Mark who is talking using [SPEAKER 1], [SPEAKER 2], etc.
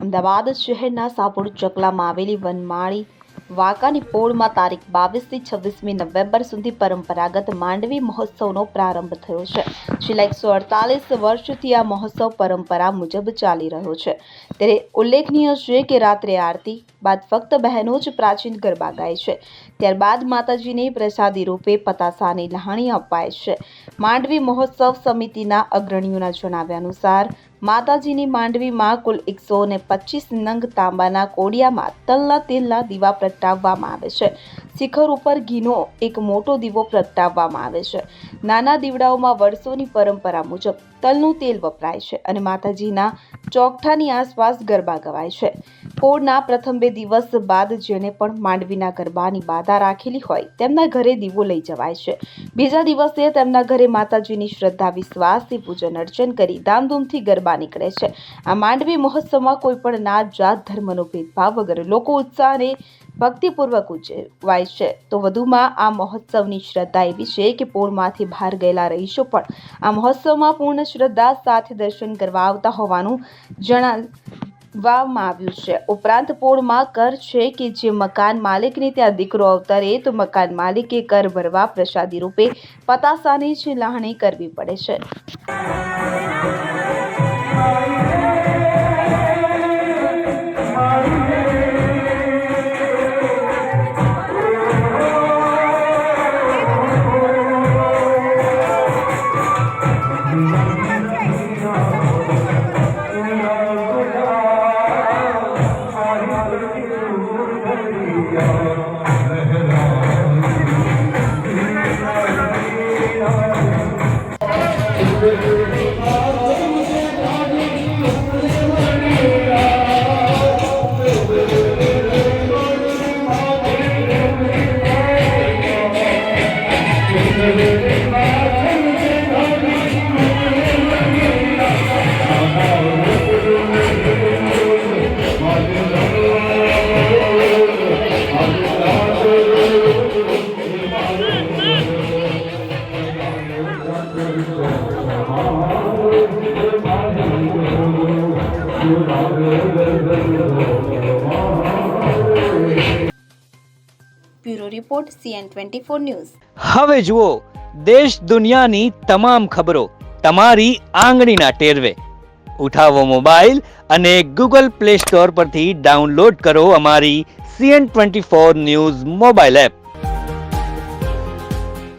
[SPEAKER 1] અમદાવાદ શહેરના સાપુર ચકલામાં આવેલી વનમાળી વાંકાની પોળમાં તારીખ 22 થી 26મી નવેમ્બર સુધી પરંપરાગત માંડવી મહોત્સવનો પ્રારંભ થયો છે. છેલ્લા 148 વર્ષથી આ મહોત્સવ પરંપરા મુજબ ચાલી રહ્યો છે. ત્યારે ઉલ્લેખનીય છે કે રાત્રે આરતી બાદ ફક્ત બહેનો જ પ્રાચીન ગરબા ગાય છે. ત્યારબાદ માતાજીને પ્રસાદી રૂપે પતાસાની લહાણી અપાય છે. માંડવી મહોત્સવ સમિતિના અગ્રણીઓના જણાવ્યા અનુસાર માતાજીની માંડવીમાં કુલ 125 નંગ તાંબાના કોડિયામાં તલના તેલના દીવા પ્રગટાવવામાં આવે છે. શિખર ઉપર ઘીનો એક મોટો દીવો પ્રગટાવવામાં આવે છે. નાના દીવડાઓમાં વર્ષોની પરંપરા મુજબ તલનું તેલ વપરાય છે અને માતાજીના ચોકઠાની આસપાસ ગરબા ગવાય છે. પોળના પ્રથમ 2 દિવસ બાદ જેને પણ માંડવીના ગરબાની બાધા રાખેલી હોય તેમના ઘરે દીવો લઈ જવાય છે. બીજા દિવસે તેમના ઘરે માતાજીની શ્રદ્ધા વિશ્વાસથી પૂજન અર્ચન કરી ધામધૂમથી ગરબા નીકળે છે. આ માંડવી મહોત્સવમાં કોઈ પણ નાત જાત ધર્મનો ભેદભાવ વગર લોકો ઉત્સાહ અને ભક્તિપૂર્વક ઉજવાય છે. તો વધુમાં આ મહોત્સવની શ્રદ્ધા એવી છે કે પોળમાંથી બહાર ગયેલા રહીશો પણ આ મહોત્સવમાં પૂર્ણ શ્રદ્ધા સાથે દર્શન કરવા આવતા હોવાનું જણાવવામાં આવ્યું છે. ઉપરાંત પોળમાં કર છે કે જે મકાન માલિકને ત્યાં દીકરો અવતરે તો મકાન માલિકે કર ભરવા પ્રસાદી રૂપે પતાસાની જ લાહણી કરવી પડે છે. Bureau report CN24 news.
[SPEAKER 2] હવે જુઓ દેશ દુનિયાની તમામ ખબરો તમારી આંગળીના ટેરવે. ઉઠાવો મોબાઈલ અને Google Play Store પરથી ડાઉનલોડ કરો અમારી CN24 ન્યૂઝ મોબાઈલ એપ.